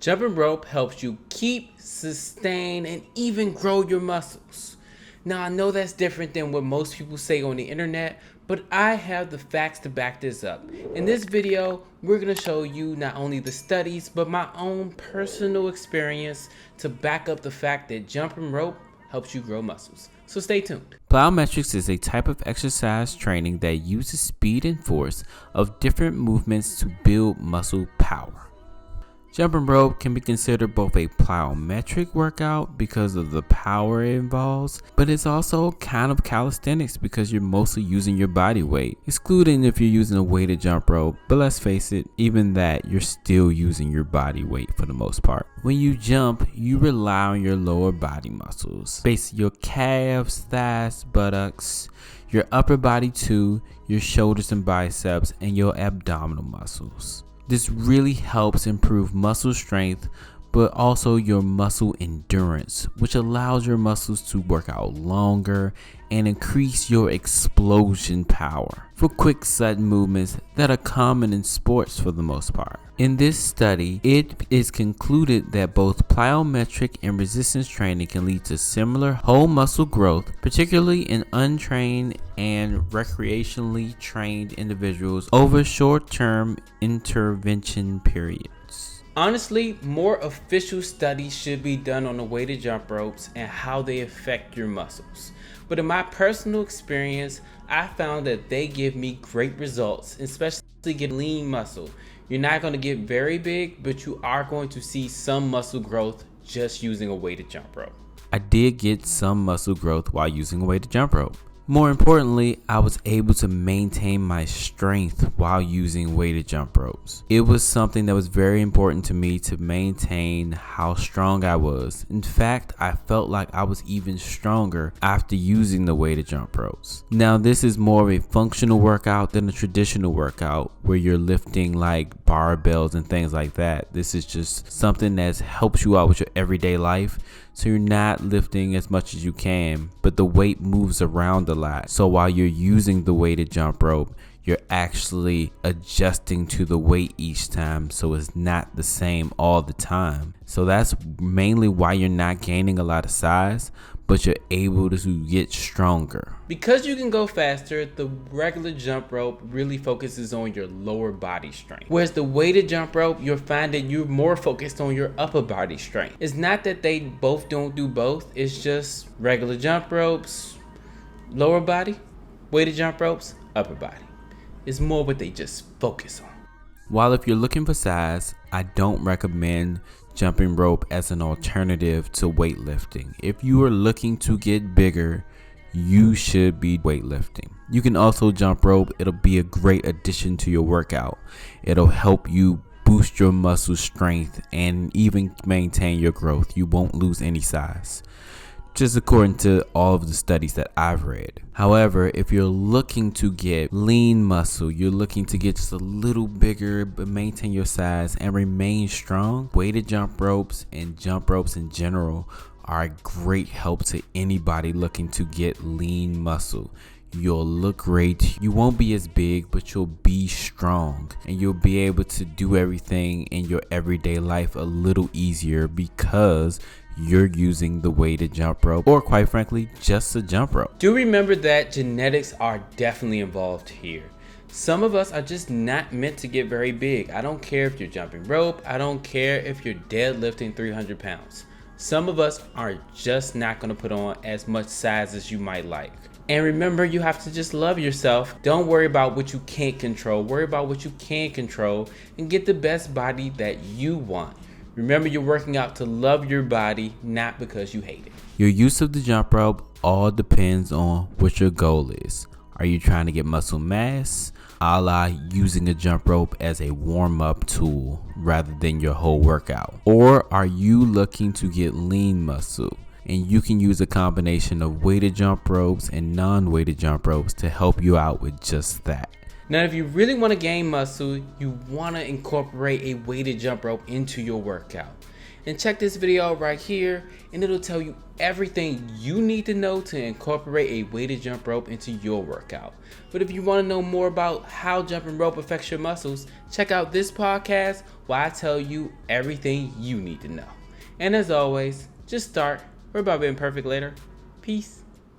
Jumping rope helps you keep, sustain, and even grow your muscles. Now, I know that's different than what most people say on the internet, but I have the facts to back this up. In this video, we're going to show you not only the studies, but my own personal experience to back up the fact that jumping rope helps you grow muscles. So stay tuned. Plyometrics is a type of exercise training that uses speed and force of different movements to build muscle power. Jumping rope can be considered both a plyometric workout because of the power it involves, but it's also kind of calisthenics because you're mostly using your body weight, excluding if you're using a weighted jump rope, but let's face it, even that, you're still using your body weight for the most part. When you jump, you rely on your lower body muscles, basically your calves, thighs, buttocks, your upper body too, your shoulders and biceps, and your abdominal muscles. This really helps improve muscle strength, but also your muscle endurance, which allows your muscles to work out longer and increase your explosion power for quick sudden movements that are common in sports for the most part. In this study, it is concluded that both plyometric and resistance training can lead to similar whole muscle growth, particularly in untrained and recreationally trained individuals over short-term intervention periods. Honestly, more official studies should be done on the weighted jump ropes and how they affect your muscles. But in my personal experience, I found that they give me great results, especially get lean muscle. You're not going to get very big, but you are going to see some muscle growth just using a weighted jump rope. I did get some muscle growth while using a weighted jump rope. More importantly, I was able to maintain my strength while using weighted jump ropes. It was something that was very important to me to maintain how strong I was. In fact, I felt like I was even stronger after using the weighted jump ropes. Now, this is more of a functional workout than a traditional workout where you're lifting like barbells and things like that. This is just something that helps you out with your everyday life. So you're not lifting as much as you can, but the weight moves around a lot. So while you're using the weighted jump rope, you're actually adjusting to the weight each time, so it's not the same all the time. So that's mainly why you're not gaining a lot of size, but you're able to get stronger. Because you can go faster, the regular jump rope really focuses on your lower body strength. Whereas the weighted jump rope, you'll find that you're more focused on your upper body strength. It's not that they both don't do both, it's just regular jump ropes, lower body, weighted jump ropes, upper body. It's more what they just focus on. While if you're looking for size, I don't recommend jumping rope as an alternative to weightlifting. If you are looking to get bigger, you should be weightlifting. You can also jump rope. It'll be a great addition to your workout. It'll help you boost your muscle strength and even maintain your growth. You won't lose any size, just according to all of the studies that I've read. However, if you're looking to get lean muscle, you're looking to get just a little bigger but maintain your size and remain strong, weighted jump ropes and jump ropes in general are a great help to anybody looking to get lean muscle. You'll look great. You won't be as big, but you'll be strong and you'll be able to do everything in your everyday life a little easier because you're using the weighted jump rope, or quite frankly, just a jump rope. Do remember that genetics are definitely involved here. Some of us are just not meant to get very big. I don't care if you're jumping rope. I don't care if you're deadlifting 300 pounds. Some of us are just not going to put on as much size as you might like. And remember, you have to just love yourself. Don't worry about what you can't control. Worry about what you can control and get the best body that you want. Remember, you're working out to love your body, not because you hate it. Your use of the jump rope all depends on what your goal is. Are you trying to get muscle mass, a la using a jump rope as a warm-up tool rather than your whole workout? Or are you looking to get lean muscle? And you can use a combination of weighted jump ropes and non-weighted jump ropes to help you out with just that. Now, if you really want to gain muscle, you want to incorporate a weighted jump rope into your workout. And check this video out right here, and it'll tell you everything you need to know to incorporate a weighted jump rope into your workout. But if you want to know more about how jumping rope affects your muscles, check out this podcast where I tell you everything you need to know. And as always, just start. We're about being perfect later. Peace.